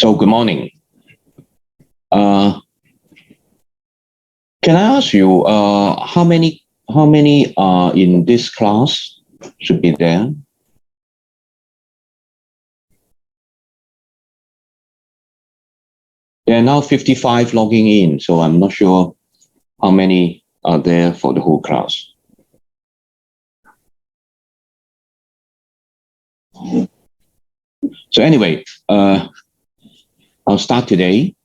So good morning. Can I ask you how many are in this class should be there? There are now 55 logging in, so I'm not sure how many are there for the whole class. So anyway, I'll start today.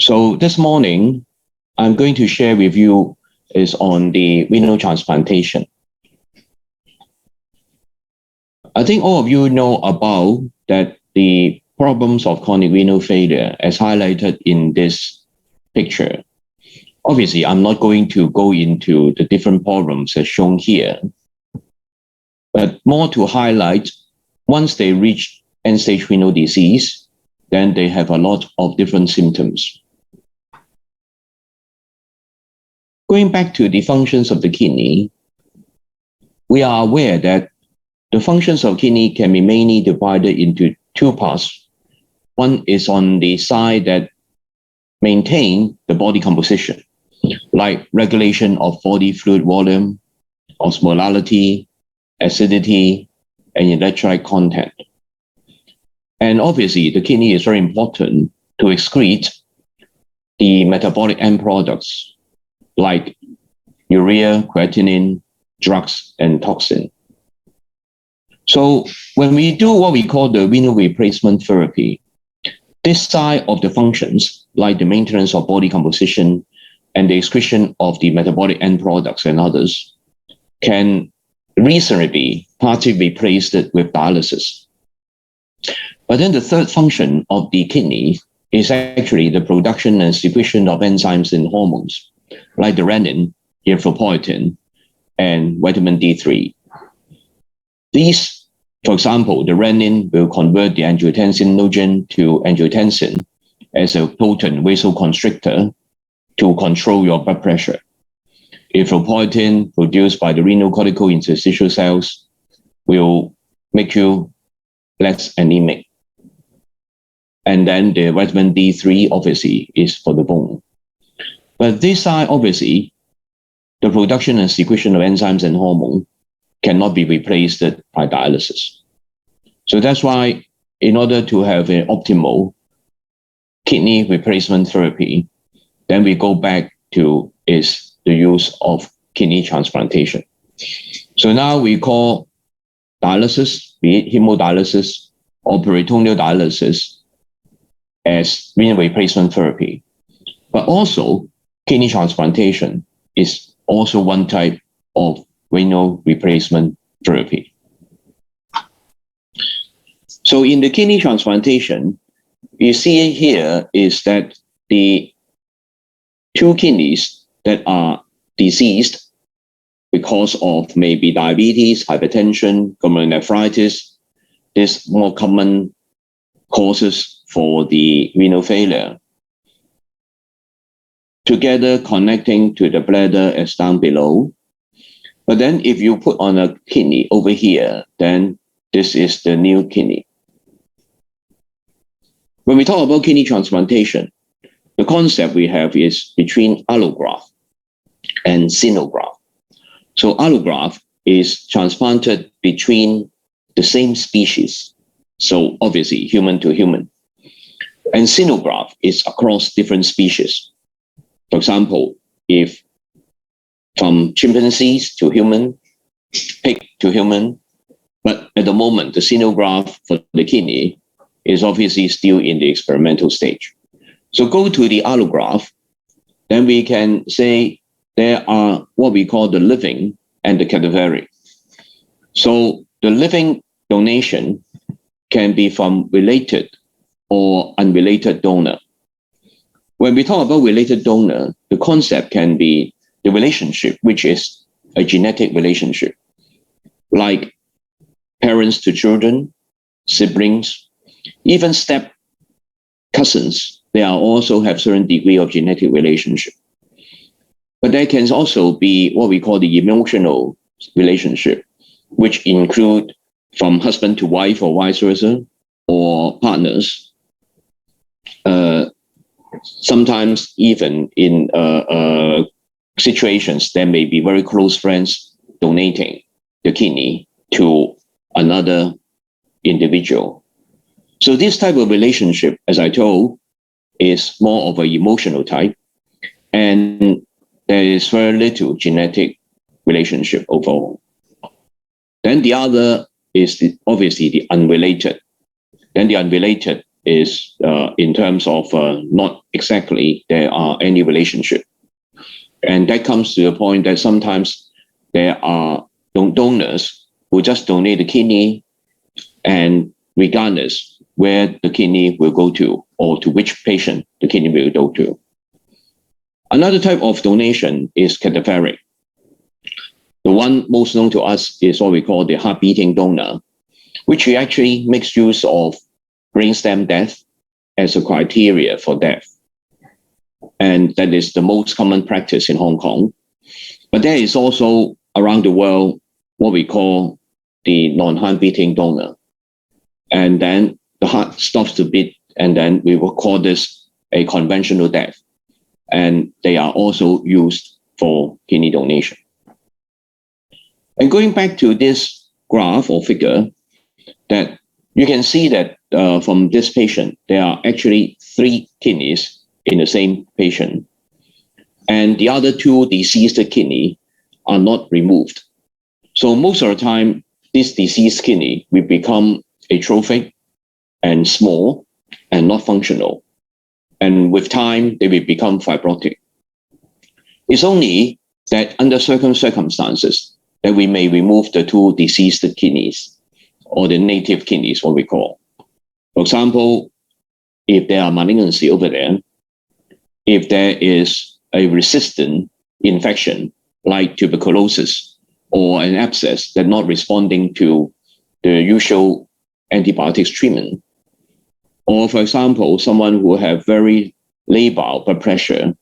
So this morning, I'm going to share with you is on the renal transplantation. I think all of you know about that the problems of chronic renal failure as highlighted in this picture. Obviously, I'm not going to go into the different problems as shown here, but more to highlight once they reach end-stage renal disease, then they have a lot of different symptoms. Going back to the functions of the kidney, we are aware that the functions of kidney can be mainly divided into two parts. One is on the side that maintain the body composition, like regulation of body fluid volume, osmolality, acidity, and electrolyte content. And obviously, the kidney is very important to excrete the metabolic end products like urea, creatinine, drugs, and toxin. So when we do what we call the renal replacement therapy, this side of the functions, like the maintenance of body composition and the excretion of the metabolic end products and others, can reasonably be partly replaced with dialysis. But then the third function of the kidney is actually the production and secretion of enzymes and hormones, like the renin, erythropoietin, and vitamin D3. These, for example, the renin will convert the angiotensinogen to angiotensin as a potent vasoconstrictor to control your blood pressure. Erythropoietin produced by the renal cortical interstitial cells will make you less anemic. And then the vitamin D3 obviously is for the bone. But this side, obviously, the production and secretion of enzymes and hormone cannot be replaced by dialysis. So that's why in order to have an optimal kidney replacement therapy, then we go back to is the use of kidney transplantation. So now we call dialysis, be it hemodialysis or peritoneal dialysis, as renal replacement therapy. But also, kidney transplantation is also one type of renal replacement therapy. So in the kidney transplantation, you see here is that the two kidneys that are diseased because of maybe diabetes, hypertension, glomerulonephritis, these more common causes for the renal failure, together connecting to the bladder as down below. But then if you put on a kidney over here, then this is the new kidney. When we talk about kidney transplantation, the concept we have is between allograft and xenograft. So allograft is transplanted between the same species, so obviously human to human. And xenograft is across different species. For example, if from chimpanzees to human, pig to human, but at the moment, the xenograft for the kidney is obviously still in the experimental stage. So go to the allograft, then we can say there are what we call the living and the cadaveric. So the living donation can be from related or unrelated donor. When we talk about related donor, the concept can be the relationship, which is a genetic relationship, like parents to children, siblings, even step cousins. They are also have certain degree of genetic relationship. But there can also be what we call the emotional relationship, which include from husband to wife or vice versa, or partners, sometimes even in situations, there may be very close friends donating the kidney to another individual. So this type of relationship, as I told, is more of an emotional type, and there is very little genetic relationship overall. Then the other is obviously the unrelated. Then the unrelated is in terms of not exactly there are any relationship. And that comes to the point that sometimes there are donors who just donate the kidney, and regardless where the kidney will go to or to which patient the kidney will go to. Another type of donation is cadaveric. The one most known to us is what we call the heart-beating donor, which actually makes use of brainstem death as a criteria for death. And that is the most common practice in Hong Kong. But there is also around the world what we call the non-heart beating donor. And then the heart stops to beat, and then we will call this a conventional death. And they are also used for kidney donation. And going back to this graph or figure, that you can see that from this patient, there are actually 3 kidneys in the same patient. And the other 2 deceased kidney are not removed. So most of the time, this deceased kidney will become atrophic and small and not functional. And with time, they will become fibrotic. It's only that under certain circumstances that we may remove the 2 deceased kidneys, or the native kidneys, what we call. For example, if there are malignancy over there, if there is a resistant infection like tuberculosis or an abscess that's not responding to the usual antibiotics treatment, or for example, someone who have very labile blood pressure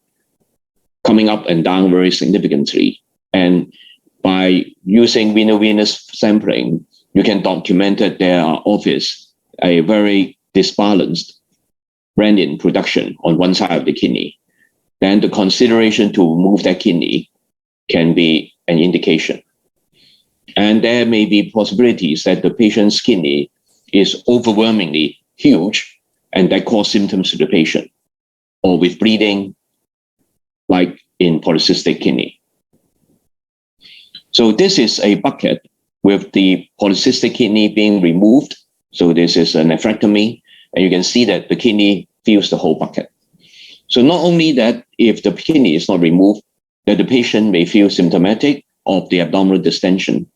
coming up and down very significantly, and by using venous sampling, you can document that there are obvious a very disbalanced renin production on one side of the kidney. Then the consideration to remove that kidney can be an indication. And there may be possibilities that the patient's kidney is overwhelmingly huge, and that cause symptoms to the patient, or with bleeding, like in polycystic kidney. So this is a bucket with the polycystic kidney being removed. So this is a nephrectomy, and you can see that the kidney fills the whole bucket. So not only that, if the kidney is not removed, that the patient may feel symptomatic of the abdominal distension,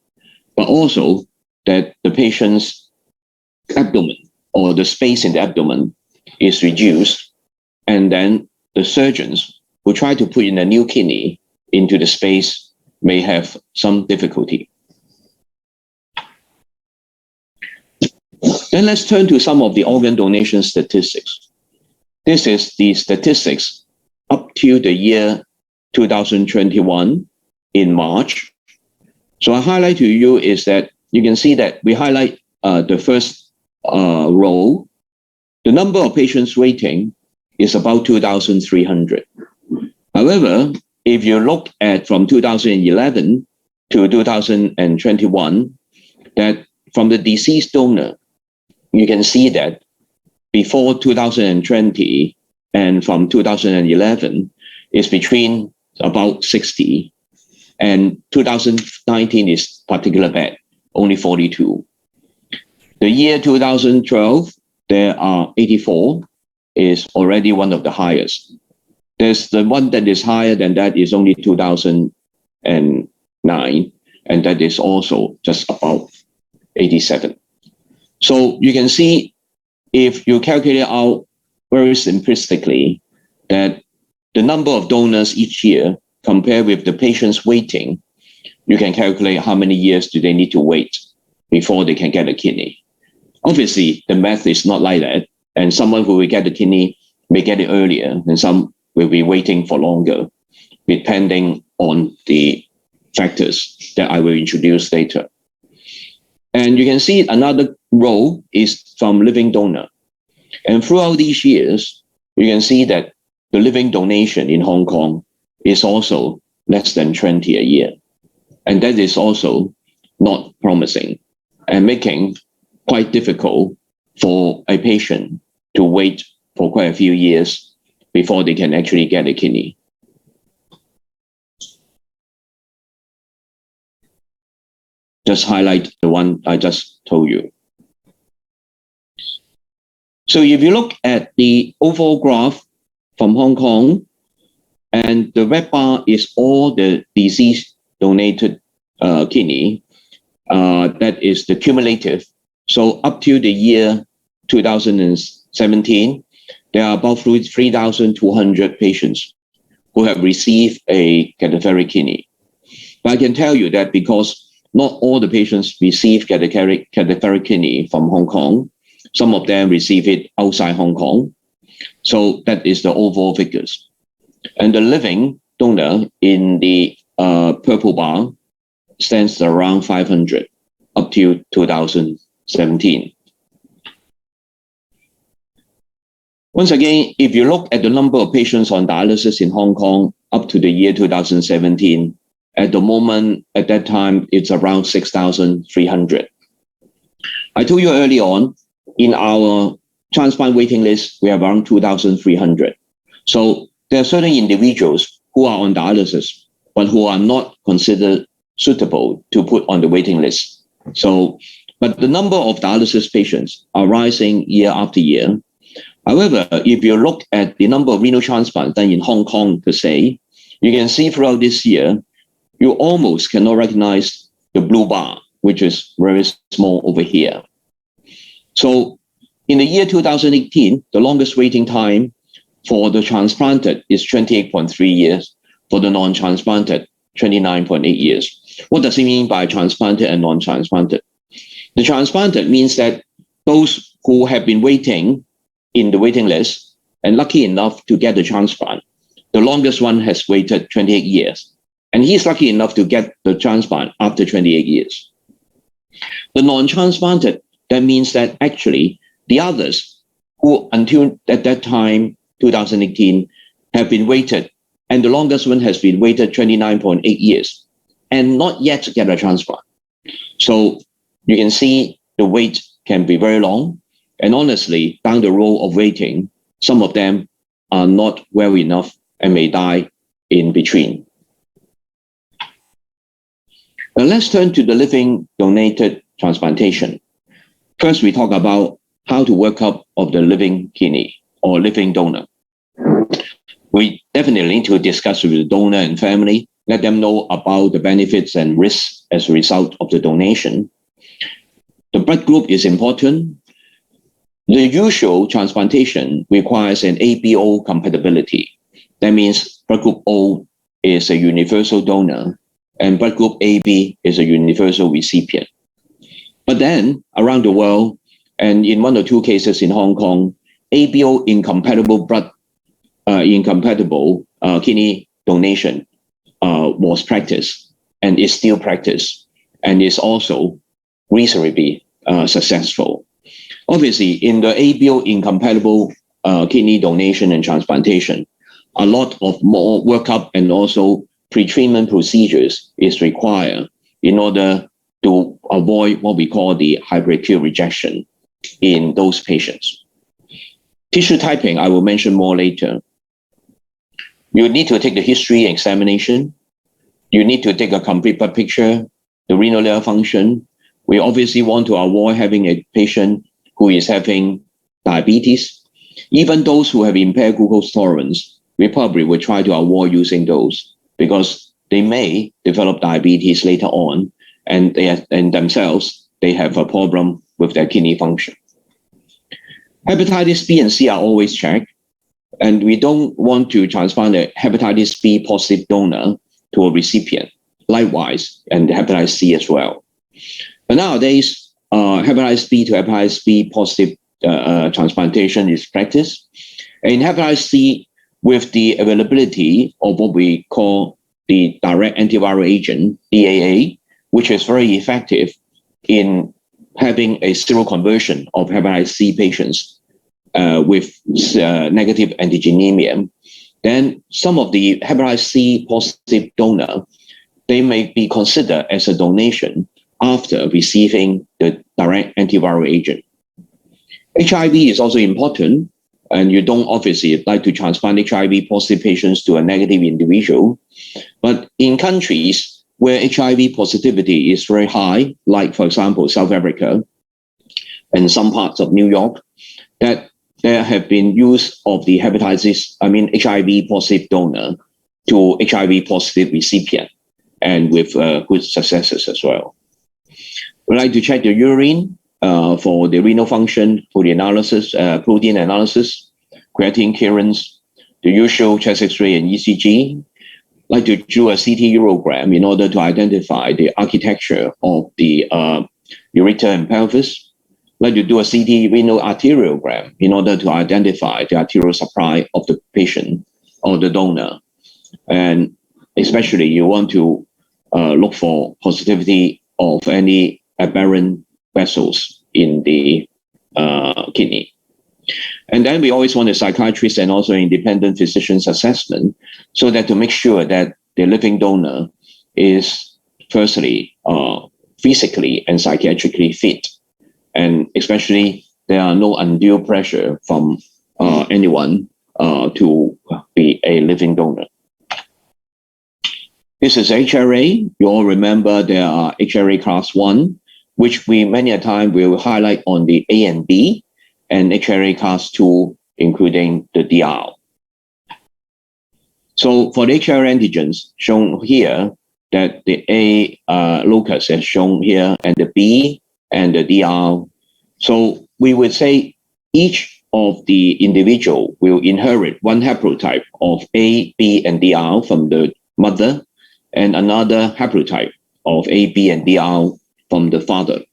but also that the patient's abdomen or the space in the abdomen is reduced, and then the surgeons who try to put in a new kidney into the space may have some difficulty. Then let's turn to some of the organ donation statistics. This is the statistics up to the year 2021 in March. So I highlight to you is that you can see that we highlight the first row. The number of patients waiting is about 2,300. However, if you look at from 2011 to 2021, that from the deceased donor, you can see that before 2020 and from 2011 is between about 60, and 2019 is particularly bad, only 42. The year 2012, there are 84, is already one of the highest. There's the one that is higher than that is only 2009, and that is also just about 87. So you can see, if you calculate out very simplistically, that the number of donors each year compared with the patients waiting, you can calculate how many years do they need to wait before they can get a kidney. Obviously, the math is not like that, and someone who will get the kidney may get it earlier, and some will be waiting for longer, depending on the factors that I will introduce later. And you can see another row is from living donor. And throughout these years, you can see that the living donation in Hong Kong is also less than 20 a year. And that is also not promising and making quite difficult for a patient to wait for quite a few years before they can actually get a kidney. Just highlight the one I just told you. So if you look at the overall graph from Hong Kong, and the red bar is all the deceased donated kidney, that is the cumulative. So up to the year 2017, there are about 3,200 patients who have received a cadaveric kidney. But I can tell you that because not all the patients receive cadaveric kidney from Hong Kong, some of them receive it outside Hong Kong. So that is the overall figures. And the living donor in the purple bar stands around 500 up to 2017. Once again, if you look at the number of patients on dialysis in Hong Kong up to the year 2017, at the moment, at that time, it's around 6,300. I told you early on, in our transplant waiting list, we have around 2,300. So there are certain individuals who are on dialysis, but who are not considered suitable to put on the waiting list. So, but the number of dialysis patients are rising year after year. However, if you look at the number of renal transplants done in Hong Kong per se, you can see throughout this year, you almost cannot recognize the blue bar, which is very small over here. So in the year 2018, the longest waiting time for the transplanted is 28.3 years, for the non-transplanted, 29.8 years. What does it mean by transplanted and non-transplanted? The transplanted means that those who have been waiting in the waiting list and lucky enough to get the transplant, the longest one has waited 28 years. And he's lucky enough to get the transplant after 28 years. The non-transplanted, that means that actually the others who until at that time, 2018, have been waited, and the longest one has been waited 29.8 years and not yet get a transplant. So you can see the wait can be very long. And honestly, down the road of waiting, some of them are not well enough and may die in between. Now let's turn to the living donated transplantation. First, we talk about how to work up of the living kidney or living donor. We definitely need to discuss with the donor and family, let them know about the benefits and risks as a result of the donation. The blood group is important. The usual transplantation requires an ABO compatibility. That means blood group O is a universal donor and blood group AB is a universal recipient. But then around the world, and in one or two cases in Hong Kong, ABO incompatible kidney donation was practiced and is still practiced and is also reasonably successful. Obviously, in the ABO incompatible kidney donation and transplantation, a lot of more workup and also pre-treatment procedures is required in order to avoid what we call the hybrid rejection in those patients. Tissue typing, I will mention more later. You need to take the history examination. You need to take a complete blood picture, the renal liver function. We obviously want to avoid having a patient who is having diabetes. Even those who have impaired glucose tolerance, we probably will try to avoid using those because they may develop diabetes later on and they have a problem with their kidney function. Hepatitis B and C are always checked, and we don't want to transplant a hepatitis B positive donor to a recipient, likewise, and hepatitis C as well. But nowadays, hepatitis B to hepatitis B positive transplantation is practiced. In hepatitis C, with the availability of what we call the direct antiviral agent, DAA, which is very effective in having a seroconversion of hepatitis C patients with negative antigenemia, then some of the hepatitis C positive donor, they may be considered as a donation after receiving the direct antiviral agent. HIV is also important, and you don't obviously like to transplant HIV positive patients to a negative individual. But in countries where HIV positivity is very high, like, for example, South Africa and some parts of New York, that there have been use of the HIV positive donor to HIV positive recipient, and with good successes as well. We like to check the urine for the renal function, for the analysis, protein analysis, creatine clearance, the usual chest X-ray and ECG. Like to do a CT urogram in order to identify the architecture of the ureter and pelvis. Like to do a CT renal arteriogram in order to identify the arterial supply of the patient or the donor. And especially you want to look for positivity of any aberrant vessels in the kidney. And then we always want a psychiatrist and also independent physician's assessment, so that to make sure that the living donor is firstly physically and psychiatrically fit. And especially there are no undue pressure from anyone to be a living donor. This is HRA. You all remember there are HRA class 1, which we many a time will highlight on the A and B, and HRA class 2, including the DR. So for the HRA antigens shown here, that the A locus is shown here, and the B and the DR. So we would say each of the individual will inherit one haplotype of A, B, and DR from the mother, and another haplotype of A, B, and DR from the father.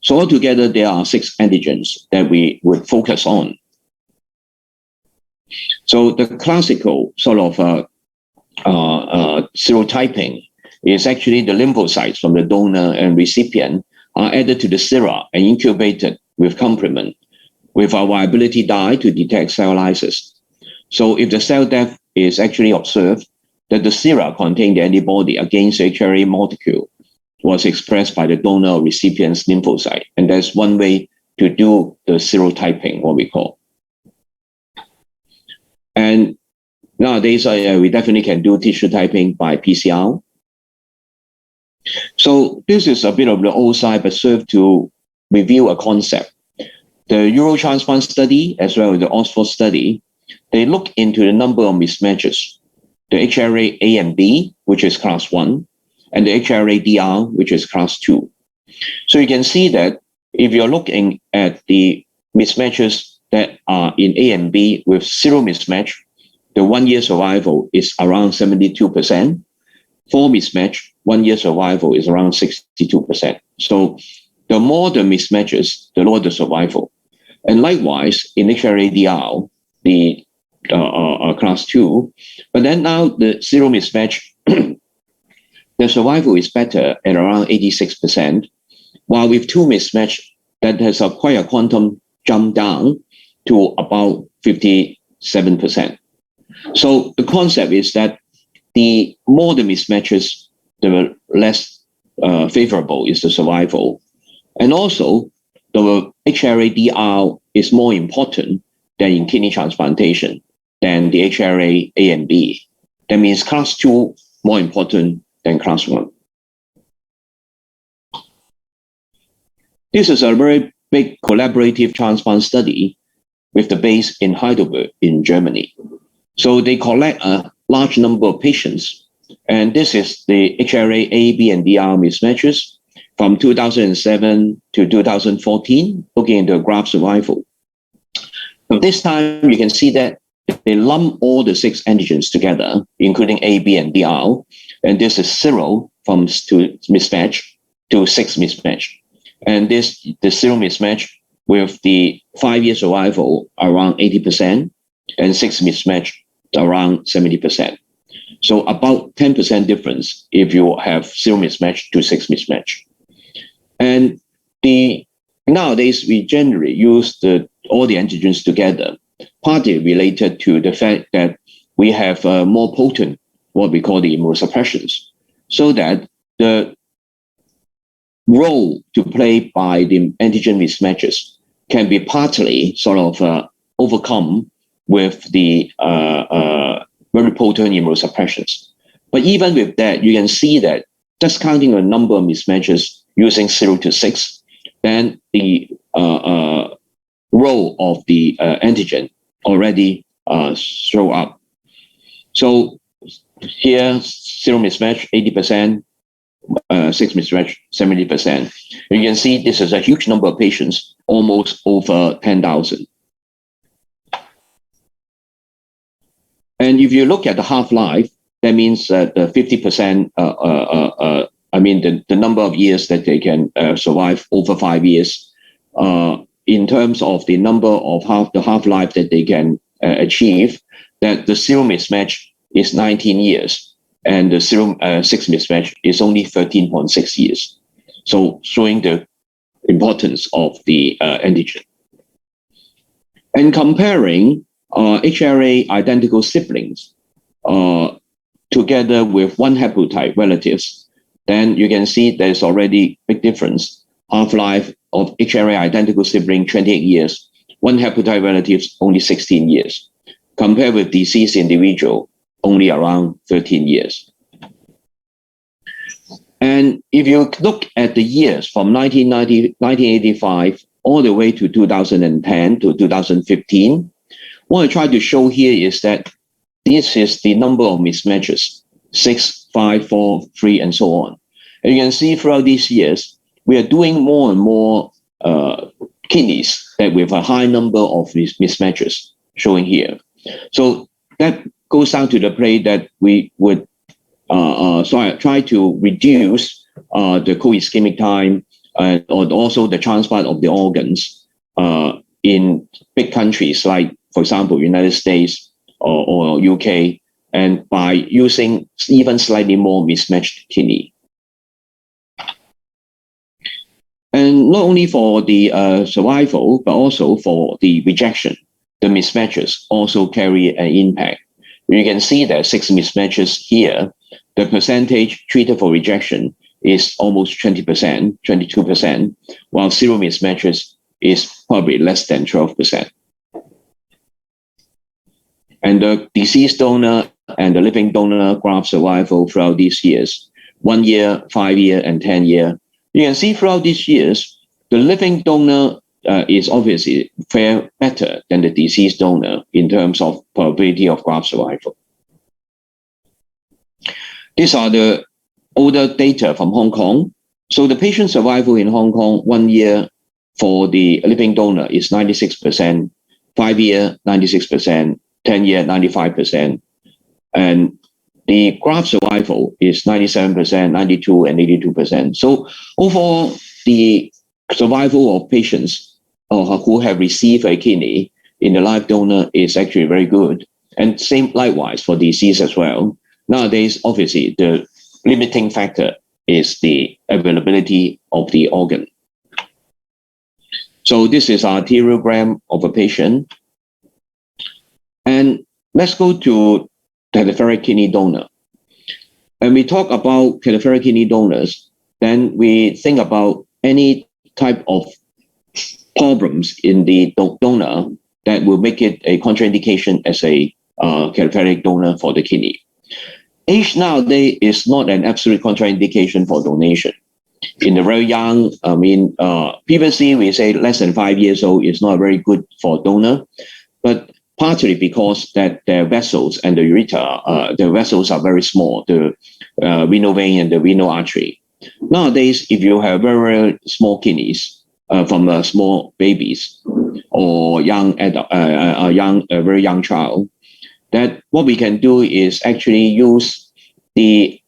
So altogether, there are 6 antigens that we would focus on. So the classical sort of serotyping is actually the lymphocytes from the donor and recipient are added to the sera and incubated with complement, with a viability dye to detect cell lysis. So if the cell death is actually observed, that the sera contain the antibody against the HRA molecule was expressed by the donor or recipient's lymphocyte. And that's one way to do the serotyping, what we call. And nowadays, we definitely can do tissue typing by PCR. So this is a bit of the old side, but serve to review a concept. The Eurotransplant study, as well as the Oxford study, they look into the number of mismatches. The HRA A and B, which is class 1, and the HRA DR, which is class 2. So you can see that if you're looking at the mismatches that are in A and B with zero mismatch, the 1-year survival is around 72%. 4 mismatch, 1-year survival is around 62%. So the more the mismatches, the lower the survival. And likewise, in HRA-DR, the class 2, but then now the zero mismatch, the survival is better at around 86%, while with 2 mismatch, that has quite a quantum jump down to about 57%. So the concept is that the more the mismatches, the less favorable is the survival. And also, the HRA-DR is more important than in kidney transplantation than the HRA A and B. That means class 2 more important than class 1. This is a very big collaborative transplant study with the base in Heidelberg in Germany. So they collect a large number of patients, and this is the HRA A, B, and DR mismatches from 2007 to 2014, looking at the graph survival. So this time, you can see that they lump all the 6 antigens together, including A, B, and DR, and this is 0 from to mismatch to 6 mismatch. And this the 0 mismatch with the 5-year survival around 80% and 6 mismatch around 70%. So about 10% difference if you have 0 mismatch to 6 mismatch. And the Nowadays, we generally use all the antigens together, partly related to the fact that we have more potent, what we call the immunosuppressions, so that the role to play by the antigen mismatches can be partly sort of overcome with the very potent immunosuppressions. But even with that, you can see that just counting the number of mismatches using 0 to 6, then the role of the antigen already show up. So here, 0 mismatch, 80%, 6 mismatch, 70%. You can see this is a huge number of patients, almost over 10,000. And if you look at the half-life, that means that 50%, I mean, the number of years that they can survive over 5 years, in terms of the number of the half-life that they can achieve, that the 0 mismatch is 19 years, and the 6 mismatch is only 13.6 years. So showing the importance of the antigen. And comparing HLA identical siblings together with one haplotype relatives, then you can see there's already big difference. Half-life of HLA identical sibling, 28 years. One haplotype relatives, only 16 years. Compared with deceased individual, only around 13 years. And if you look at the years from 1985 all the way to 2010 to 2015, what I try to show here is that this is the number of mismatches, 6, 5, 4, 3, and so on. And you can see throughout these years, we are doing more and more kidneys that with a high number of mismatches showing here. So that goes down to the play that we would try to reduce the co-ischemic time or also the transplant of the organs in big countries like, for example, United States or UK, and by using even slightly more mismatched kidney. And not only for the survival, but also for the rejection, the mismatches also carry an impact. You can see that 6 mismatches here, the percentage treated for rejection is almost 20%, 22%, while 0 mismatches is probably less than 12%. And the deceased donor and the living donor graft survival throughout these years, 1 year, 5 year, and 10 year. You can see throughout these years, the living donor is obviously fare better than the deceased donor in terms of probability of graft survival. These are the older data from Hong Kong. So the patient survival in Hong Kong 1 year for the living donor is 96%, 5 year, 96%, 10 year, 95%. And the graft survival is 97%, 92, and 82%. So overall, the survival of patients who have received a kidney in the live donor is actually very good. And same likewise for deceased as well. Nowadays, obviously, the limiting factor is the availability of the organ. So this is our arteriogram of a patient. And let's go to cadaveric kidney donor. When we talk about cadaveric kidney donors, then we think about any type of problems in the donor that will make it a contraindication as a cadaveric donor for the kidney. Age nowadays is not an absolute contraindication for donation. In the very young, I mean, previously we say less than 5 years old is not very good for donor, but partly because that their vessels and the ureter, the vessels are very small, the renal vein and the renal artery. Nowadays, if you have very, very small kidneys from small babies or young adult, very young child, that what we can do is actually use the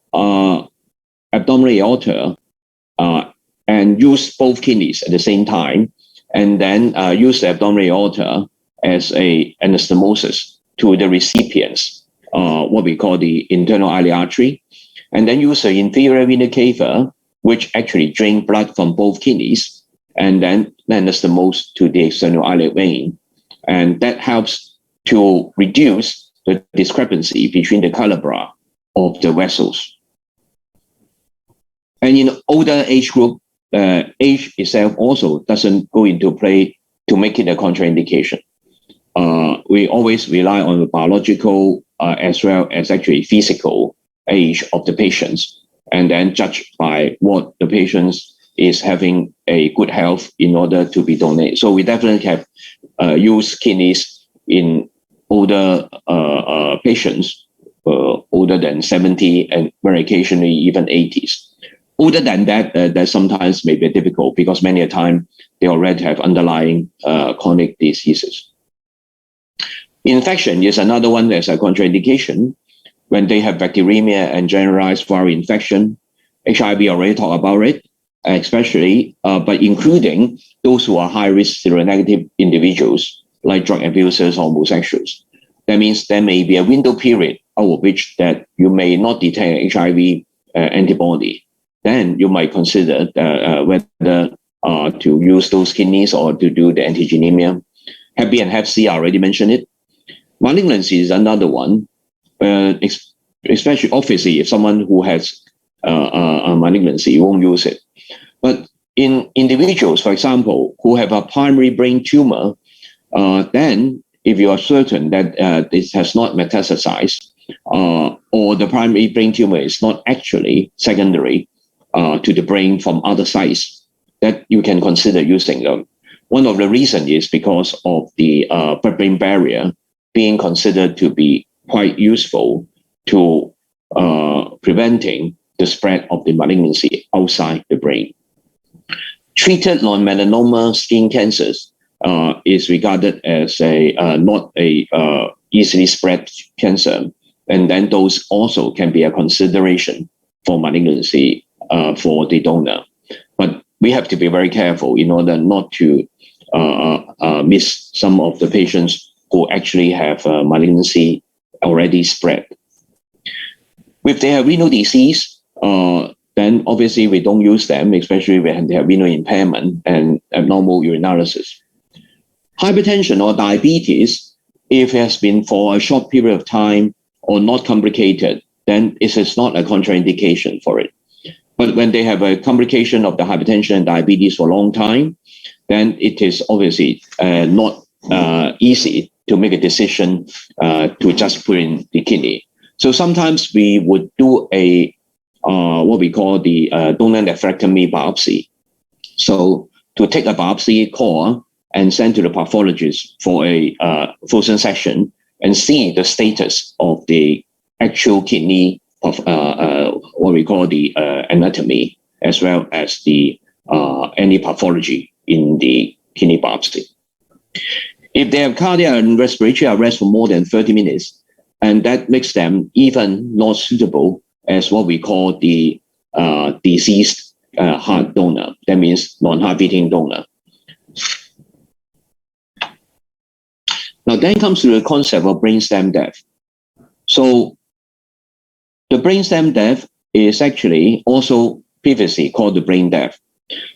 abdominal aorta and use both kidneys at the same time, and then use the abdominal aorta as a anastomosis to the recipients, what we call the internal iliac artery, and then use the inferior vena cava, which actually drain blood from both kidneys, and then lends the most to the external iliac vein, and that helps to reduce the discrepancy between the calibra of the vessels. And in older age group, age itself also doesn't go into play to make it a contraindication. We always rely on the biological as well as actually physical age of the patients, and then judge by what the patients is having a good health in order to be donated. So we definitely have used kidneys in older patients, older than 70 and very occasionally even 80s. Older than that, that sometimes may be difficult because many a time they already have underlying chronic diseases. Infection is another one that's a contraindication. When they have bacteremia and generalized viral infection, HIV already talked about it, especially, but including those who are high-risk seronegative individuals, like drug abusers or homosexuals. That means there may be a window period out of which that you may not detect HIV antibody. Then you might consider whether to use those kidneys or to do the antigenemia. Hep B and Hep C, I already mentioned it. Malignancy is another one, especially obviously if someone who has a malignancy won't use it. But in individuals, for example, who have a primary brain tumor, then if you are certain that this has not metastasized, or the primary brain tumor is not actually secondary to the brain from other sites, that you can consider using them. One of the reasons is because of the blood-brain barrier being considered to be quite useful to preventing the spread of the malignancy outside the brain. Treated non-melanoma skin cancers is regarded as a not a easily spread cancer, and then those also can be a consideration for malignancy for the donor. But we have to be very careful in order not to miss some of the patients who actually have malignancy already spread. If they have renal disease, then obviously we don't use them, especially when they have renal impairment and abnormal urinalysis. Hypertension or diabetes, if it has been for a short period of time or not complicated, then it is not a contraindication for it. But when they have a complication of the hypertension and diabetes for a long time, then it is obviously not easy to make a decision to just put in the kidney. So sometimes we would do a what we call the donor nephrectomy biopsy. So to take a biopsy core and send to the pathologist for a frozen section and see the status of the actual kidney of what we call the anatomy, as well as the any pathology in the kidney biopsy. If they have cardiac and respiratory arrest for more than 30 minutes, and that makes them even not suitable as what we call the diseased heart donor. That means non-heart beating donor. Now then comes to the concept of brainstem death. So the brainstem death is actually also previously called the brain death.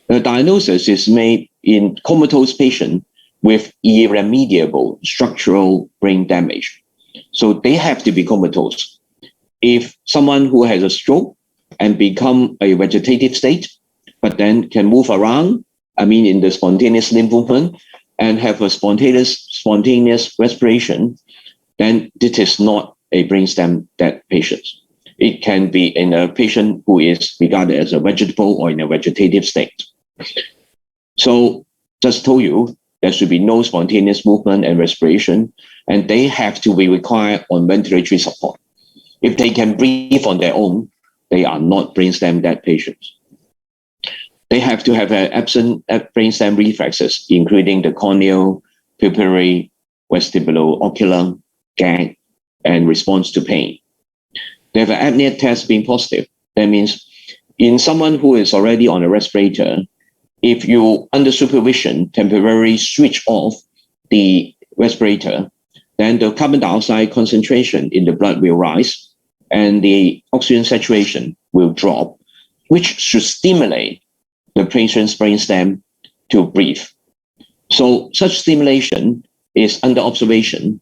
The diagnosis is made in comatose patients with irremediable structural brain damage. So they have to be comatose. If someone who has a stroke and become a vegetative state, but then can move around, I mean in the spontaneous limb movement, and have a spontaneous respiration, then this is not a brainstem dead patient. It can be in a patient who is regarded as a vegetable or in a vegetative state. So just told you, there should be no spontaneous movement and respiration, and they have to be required on ventilatory support. If they can breathe on their own, they are not brainstem dead patients. They have to have absent brainstem reflexes, including the corneal, pupillary, vestibulo-ocular, gag, and response to pain. They have an apnea test being positive. That means in someone who is already on a respirator, if you, under supervision, temporarily switch off the respirator, then the carbon dioxide concentration in the blood will rise and the oxygen saturation will drop, which should stimulate the patient's brainstem to breathe. So such stimulation is under observation.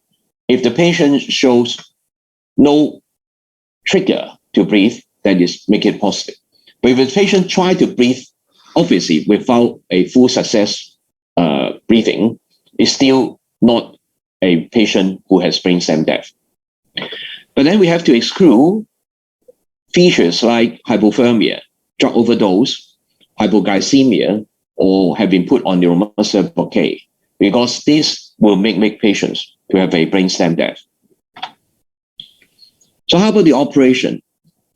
If the patient shows no trigger to breathe, that is, make it positive. But if the patient try to breathe, obviously without a full success breathing, it's still not a patient who has brainstem death. But then we have to exclude features like hypothermia, drug overdose, hypoglycemia, or have been put on neuromuscular blockade, because this will make patients to have a brainstem death. So how about the operation?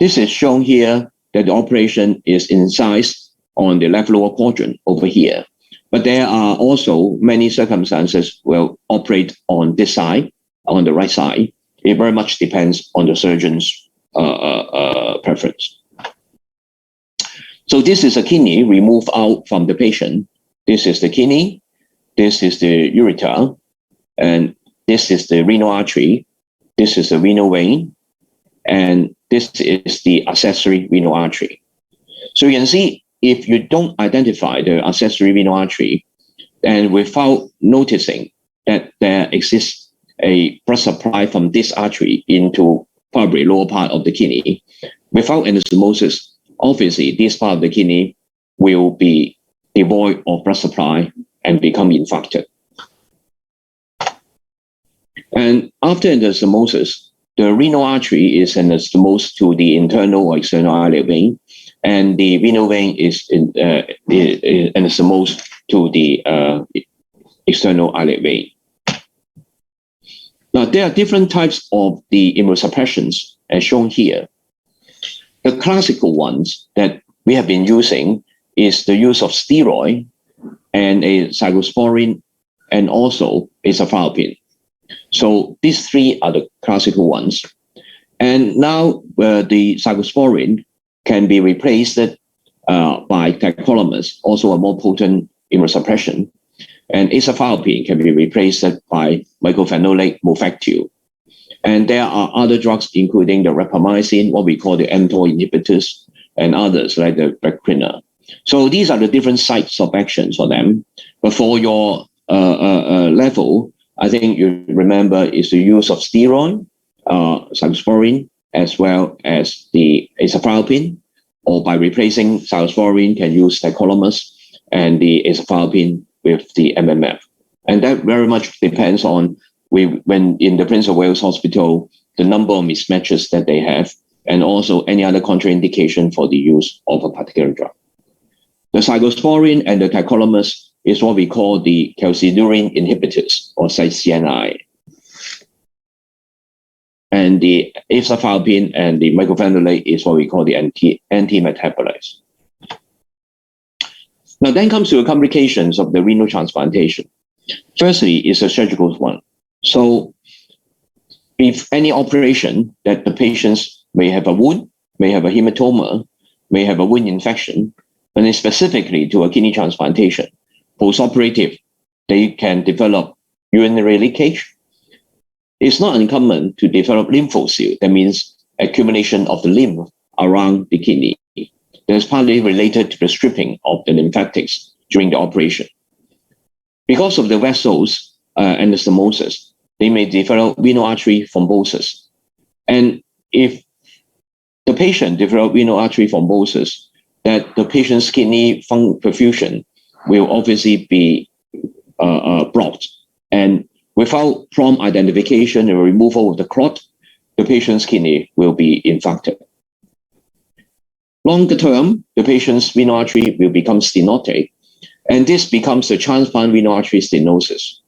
This is shown here that the operation is incised on the left lower quadrant over here. But there are also many circumstances will operate on this side, on the right side. It very much depends on the surgeon's preference. So this is a kidney removed out from the patient. This is the kidney, this is the ureter, and this is the renal artery, this is the renal vein, and this is the accessory renal artery. So you can see, if you don't identify the accessory renal artery, and without noticing that there exists a blood supply from this artery into probably lower part of the kidney, without anastomosis, obviously this part of the kidney will be devoid of blood supply and become infarcted. And after anastomosis, the renal artery is anastomosed to the internal or external iliac vein, and the renal vein is anastomosed to the external iliac vein. Now, there are different types of the immunosuppressions as shown here. The classical ones that we have been using is the use of steroid and a cyclosporine and also azathioprine. So these three are the classical ones. And now the cyclosporine can be replaced by tacrolimus, also a more potent immunosuppression. And azathioprine can be replaced by mycophenolate mofetil. And there are other drugs, including the rapamycin, what we call the mTOR inhibitors, and others like the Bactrina. So these are the different sites of actions for them. But for your level, I think you remember is the use of steroid, cyclosporine, as well as the azathioprine, or by replacing cyclosporine, can use tacrolimus and the azathioprine with the MMF. And that very much depends on when in the Prince of Wales Hospital, the number of mismatches that they have, and also any other contraindication for the use of a particular drug. The cyclosporine and the tacrolimus is what we call the calcineurin inhibitors, or CNI. And the azathioprine and the mycophenolate is what we call the anti-metabolites. Now then comes to the complications of the renal transplantation. Firstly, is a surgical one. So if any operation that the patients may have a wound, may have a hematoma, may have a wound infection, and then specifically to a kidney transplantation, post-operative, they can develop urinary leakage. It's not uncommon to develop lymphocyte, that means accumulation of the lymph around the kidney. That is partly related to the stripping of the lymphatics during the operation. Because of the vessels anastomosis, they may develop renal artery thrombosis. And if the patient develops renal artery thrombosis, that the patient's kidney perfusion will obviously be blocked. And without prompt identification and removal of the clot, the patient's kidney will be infarcted. Longer term, the patient's renal artery will become stenotic, and this becomes the transplant renal artery stenosis,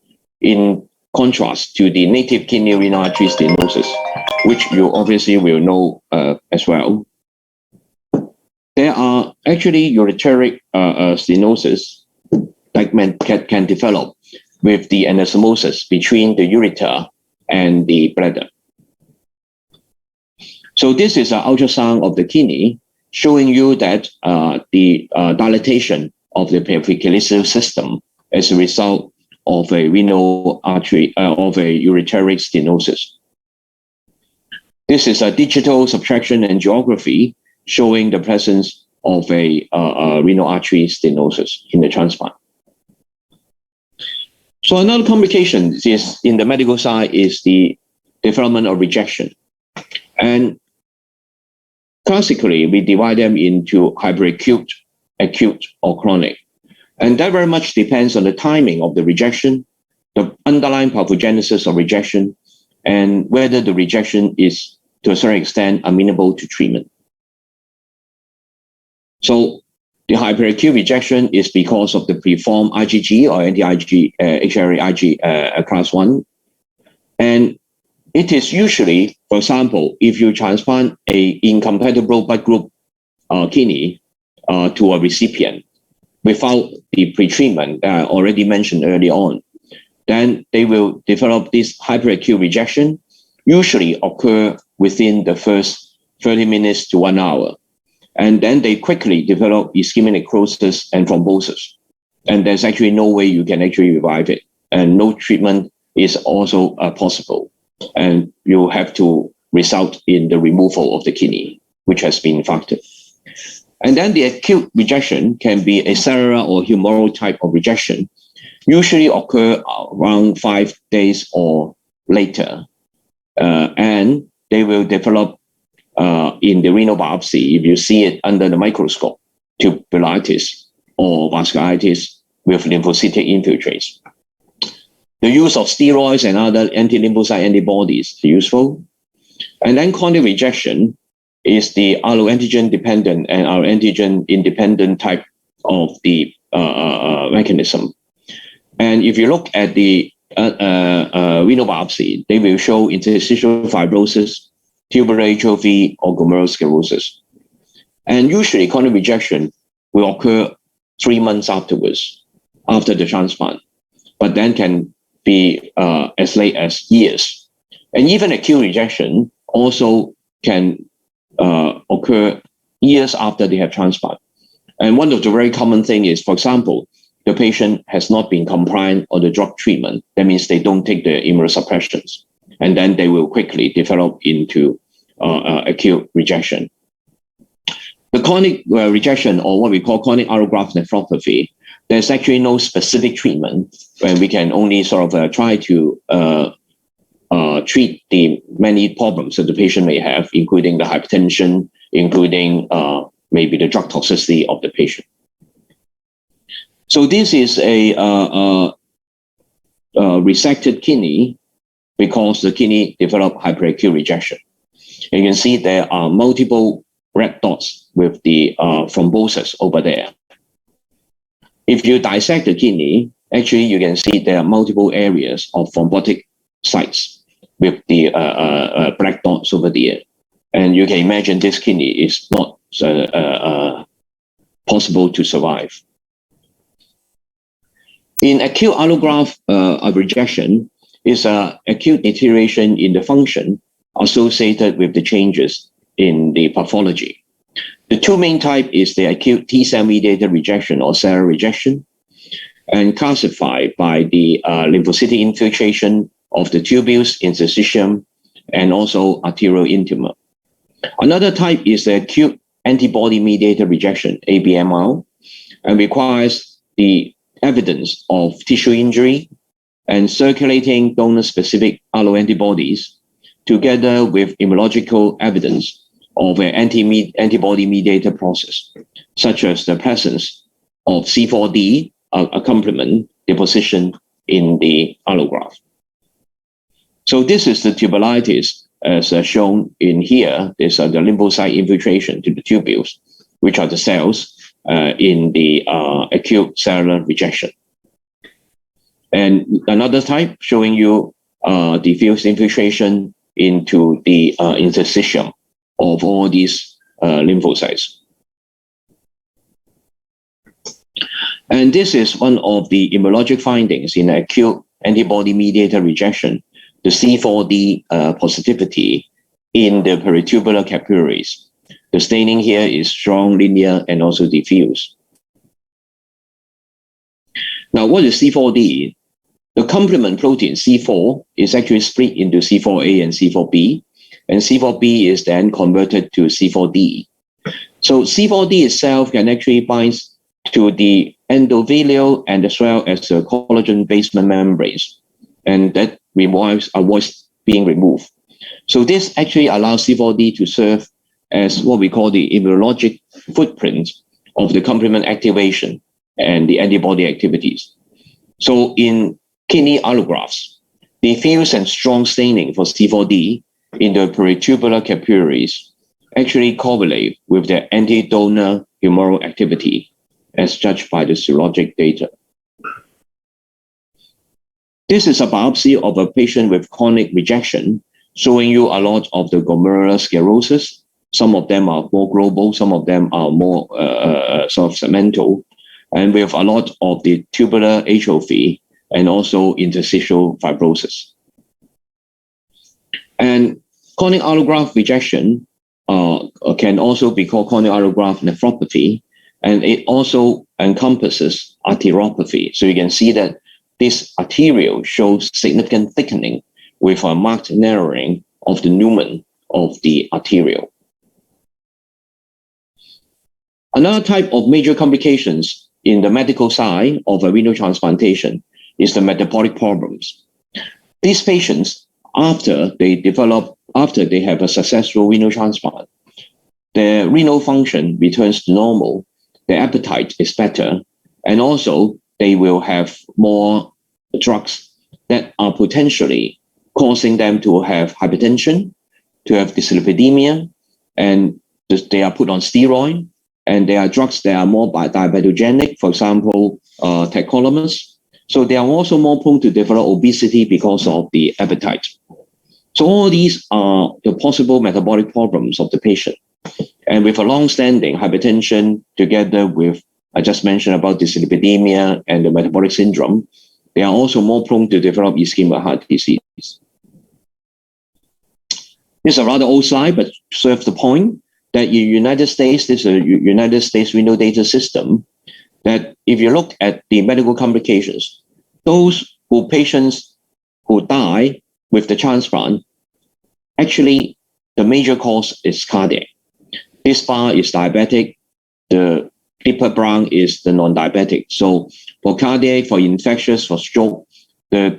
in contrast to the native kidney renal artery stenosis, which you obviously will know as well. There are actually ureteric stenosis that can develop with the anastomosis between the ureter and the bladder. So this is an ultrasound of the kidney showing you that the dilatation of the pericardial system as a result of a renal artery, of a ureteric stenosis. This is a digital subtraction angiography showing the presence of a renal artery stenosis in the transplant. So another complication is in the medical side is the development of rejection. And classically, we divide them into hyperacute, acute, or chronic. And that very much depends on the timing of the rejection, the underlying pathogenesis of rejection, and whether the rejection is, to a certain extent, amenable to treatment. So the hyperacute rejection is because of the preformed IgG or anti-IgG, HLA-IG class 1. And it is usually, for example, if you transplant a incompatible blood group kidney to a recipient without the pretreatment already mentioned early on, then they will develop this hyperacute rejection, usually occur within the first 30 minutes to 1 hour. And then they quickly develop ischemic necrosis and thrombosis. And there's actually no way you can actually revive it. And no treatment is also possible. And you have to result in the removal of the kidney, which has been infarcted. And then the acute rejection can be a cellular or humoral type of rejection, usually occur around 5 days or later. And they will develop in the renal biopsy, if you see it under the microscope, tubulitis or vasculitis with lymphocytic infiltrates. The use of steroids and other anti-lymphocyte antibodies is useful. And then chronic rejection is the alloantigen dependent and alloantigen independent type of the mechanism. And if you look at the renal biopsy, they will show interstitial fibrosis, tubular atrophy, or glomerulosclerosis. And usually chronic rejection will occur 3 months afterwards, after the transplant, but then can be as late as years. And even acute rejection also can occur years after they have transplant. And one of the very common things is, for example, the patient has not been compliant on the drug treatment. That means they don't take the immunosuppressions. And then they will quickly develop into acute rejection. The chronic rejection, or what we call chronic allograft nephropathy, there's actually no specific treatment, and we can only sort of try to treat the many problems that the patient may have, including the hypertension, including maybe the drug toxicity of the patient. So this is a resected kidney because the kidney developed hyperacute rejection. You can see there are multiple red dots with the thrombosis over there. If you dissect the kidney, actually you can see there are multiple areas of thrombotic sites with the black dots over there. And you can imagine this kidney is not possible to survive. In acute allograft rejection is an acute deterioration in the function associated with the changes in the pathology. The two main types is the acute T-cell mediated rejection or cellular rejection, and classified by the lymphocytic infiltration of the tubules, interstitium, and also arterial intima. Another type is the acute antibody mediated rejection, ABMR, and requires the evidence of tissue injury and circulating donor-specific alloantibodies together with immunological evidence of an antibody-mediated process, such as the presence of C4D, a complement deposition in the allograft. So this is the tubulitis as shown in here. These are the lymphocyte infiltration to the tubules, which are the cells in the acute cellular rejection. And another type showing you diffuse infiltration into the interstitium of all these lymphocytes. And this is one of the immunologic findings in acute antibody-mediated rejection, the C4D positivity in the peritubular capillaries. The staining here is strong, linear, and also diffuse. Now, what is C4D? The complement protein C4 is actually split into C4A and C4B, and C4B is then converted to C4D. So C4D itself can actually bind to the endothelial and as well as the collagen basement membranes, and that avoids being removed. So this actually allows C4D to serve as what we call the immunologic footprint of the complement activation and the antibody activities. So in kidney allografts, diffuse and strong staining for C4D in the peritubular capillaries actually correlate with the anti-donor humoral activity as judged by the serologic data. This is a biopsy of a patient with chronic rejection, showing you a lot of the glomerular sclerosis. Some of them are more global, some of them are more sort of segmental, and we have a lot of the tubular atrophy and also interstitial fibrosis. And chronic allograft rejection can also be called chronic allograft nephropathy, and it also encompasses arteriopathy. So you can see that this arteriole shows significant thickening with a marked narrowing of the lumen of the arteriole. Another type of major complications in the medical side of a renal transplantation is the metabolic problems. These patients, after they have a successful renal transplant, their renal function returns to normal, their appetite is better, and also they will have more drugs that are potentially causing them to have hypertension, to have dyslipidemia, and they are put on steroid, and there are drugs that are more diabetogenic, for example, tacrolimus. So they are also more prone to develop obesity because of the appetite. So all these are the possible metabolic problems of the patient. And with a long-standing hypertension, together with, I just mentioned about dyslipidemia and the metabolic syndrome, they are also more prone to develop ischemic heart disease. This is a rather old slide, but serves the point that in the United States, there's a United States renal data system that if you look at the medical complications, those patients who die with the transplant, actually the major cause is cardiac. This bar is diabetic, the deeper brown is the non-diabetic. So for cardiac, for infectious, for stroke, the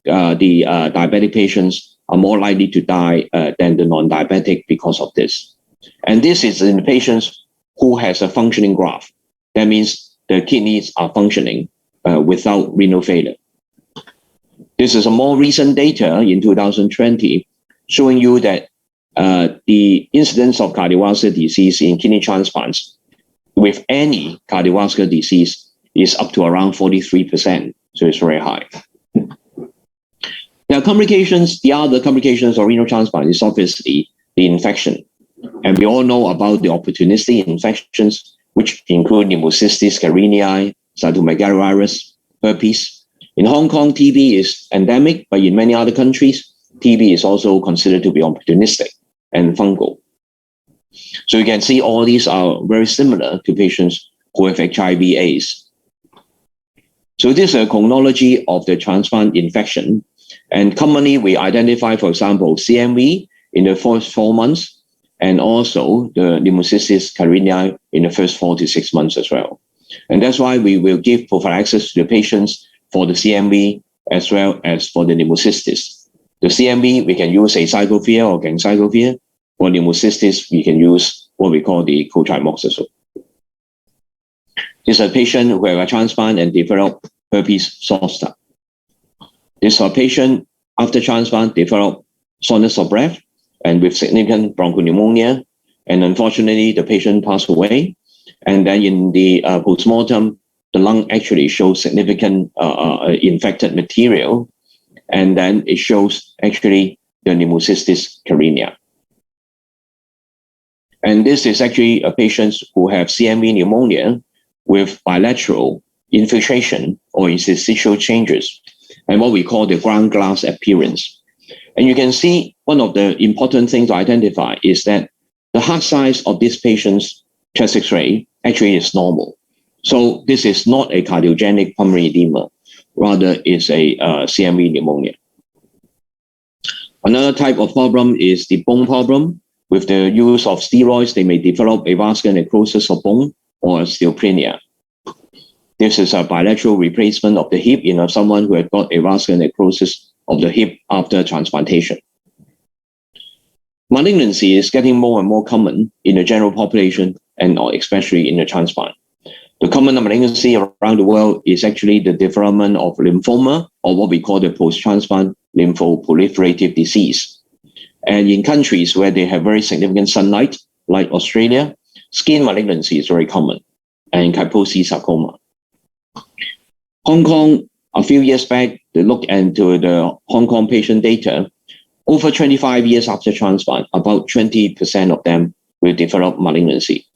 diabetic patients are more likely to die than the non-diabetic because of this. And this is in patients who has a functioning graft. That means the kidneys are functioning without renal failure. This is a more recent data in 2020 showing you that the incidence of cardiovascular disease in kidney transplants with any cardiovascular disease is up to around 43%. So it's very high. Now, complications, the other complications of renal transplant is obviously the infection. And we all know about the opportunistic infections, which include pneumocystis carinii, cytomegalovirus, herpes. In Hong Kong, TB is endemic, but in many other countries, TB is also considered to be opportunistic and fungal. So you can see all these are very similar to patients who have HIV/AIDS. So this is a chronology of the transplant infection. And commonly, we identify, for example, CMV in the first 4 months, and also the pneumocystis carinii in the first 4 to 6 months as well. And that's why we will give prophylaxis to the patients for the CMV as well as for the pneumocystis. The CMV, we can use acyclovir or ganciclovir. For pneumocystis, we can use what we call the cotrimoxazole. This is a patient who have a transplant and develop herpes zoster. This is a patient after transplant develop shortness of breath and with significant bronchopneumonia. And unfortunately, the patient passed away. And then in the postmortem, the lung actually shows significant infected material. And then it shows actually the pneumocystis carinii. And this is actually a patient who have CMV pneumonia with bilateral infiltration or interstitial changes and what we call the ground glass appearance. And you can see one of the important things to identify is that the heart size of this patient's chest X-ray actually is normal. So this is not a cardiogenic pulmonary edema, rather is a CMV pneumonia. Another type of problem is the bone problem. With the use of steroids, they may develop a vascular necrosis of bone or osteopenia. This is a bilateral replacement of the hip in someone who had got a vascular necrosis of the hip after transplantation. Malignancy is getting more and more common in the general population and especially in the transplant. The common malignancy around the world is actually the development of lymphoma, or what we call the post-transplant lymphoproliferative disease. And in countries where they have very significant sunlight, like Australia, skin malignancy is very common, and Kaposi sarcoma. Hong Kong, a few years back, they looked into the Hong Kong patient data. Over 25 years after transplant, about 20% of them will develop malignancy.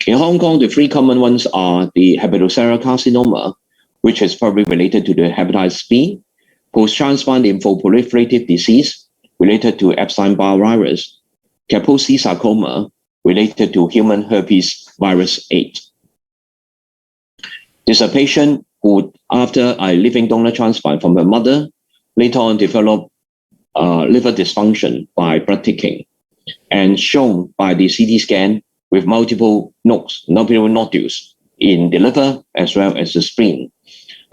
In Hong Kong, the three common ones are the hepatocellular carcinoma, which is probably related to the hepatitis B, post-transplant lymphoproliferative disease related to Epstein-Barr virus, Kaposi sarcoma related to human herpes virus 8. There's a patient who, after a living donor transplant from her mother, later on developed liver dysfunction by blood taking, and shown by the CT scan with multiple nodules in the liver as well as the spleen.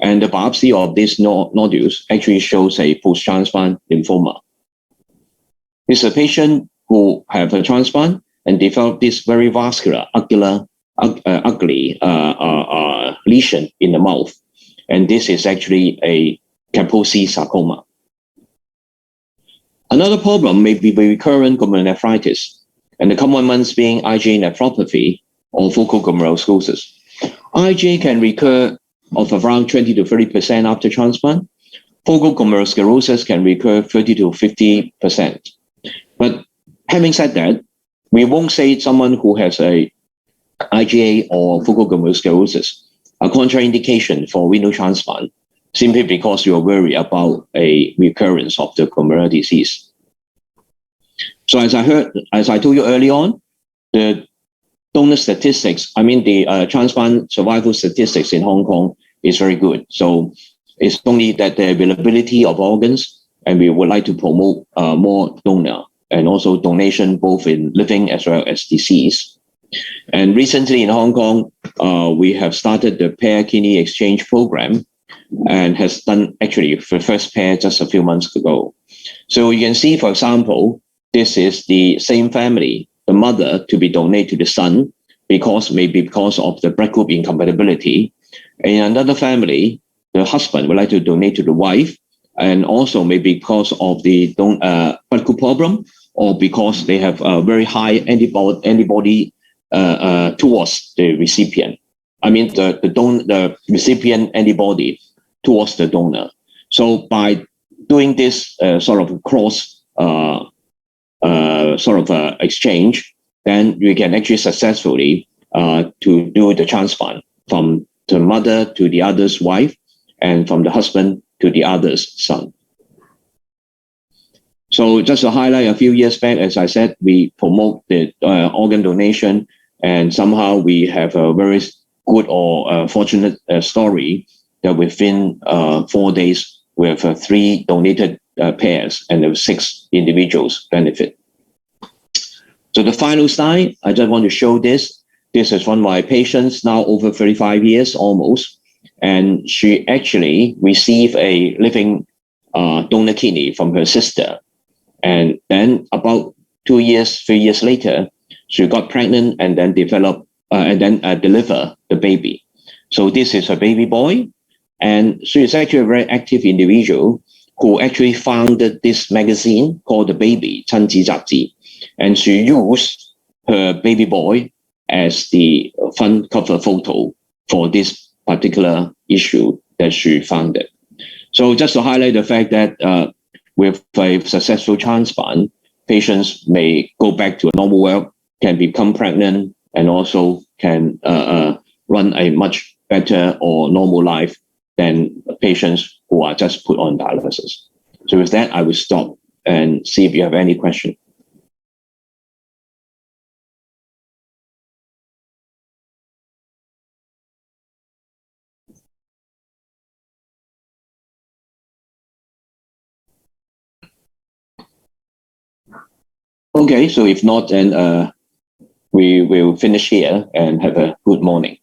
And the biopsy of these nodules actually shows a post-transplant lymphoma. It's a patient who have a transplant and developed this very vascular, ugly lesion in the mouth. And this is actually a Kaposi sarcoma. Another problem may be recurrent glomerulonephritis, and the common ones being IgA nephropathy or focal glomerulosclerosis. IgA can recur of around 20 to 30% after transplant. Focal glomerulosclerosis can recur 30 to 50%. But having said that, we won't say someone who has a IgA or focal glomerulosclerosis a contraindication for renal transplant, simply because you are worried about a recurrence of the glomerular disease. So as I told you early on, the donor statistics, the transplant survival statistics in Hong Kong is very good. So it's only that the availability of organs, and we would like to promote more donor and also donation both in living as well as deceased. And recently in Hong Kong, we have started the pair kidney exchange program, and has done actually the first pair just a few months ago. So you can see, for example, this is the same family, the mother to be donated to the son, maybe because of the blood group incompatibility. In another family, the husband would like to donate to the wife, and also maybe because of the blood group problem, or because they have a very high antibody towards the recipient. The recipient antibody towards the donor. So by doing this sort of cross exchange, then you can actually successfully to do the transplant from the mother to the other's wife, and from the husband to the other's son. So just to highlight, a few years back, as I said, we promote the organ donation, and somehow we have a very good or fortunate story that within 4 days we have 3 donated pairs, and there were 6 individuals benefit. So the final slide, I just want to show this. This is one of my patients, now over 35 years almost, and she actually received a living donor kidney from her sister. And then about 2 years, 3 years later, she got pregnant and then delivered the baby. So this is her baby boy, and she is actually a very active individual who actually founded this magazine called The Baby, 親子雜誌, and she used her baby boy as the front cover photo for this particular issue that she founded. So just to highlight the fact that with a successful transplant, patients may go back to a normal world, can become pregnant, and also can run a much better or normal life than patients who are just put on dialysis. So with that, I will stop and see if you have any question. Okay, so if not, then we will finish here and have a good morning.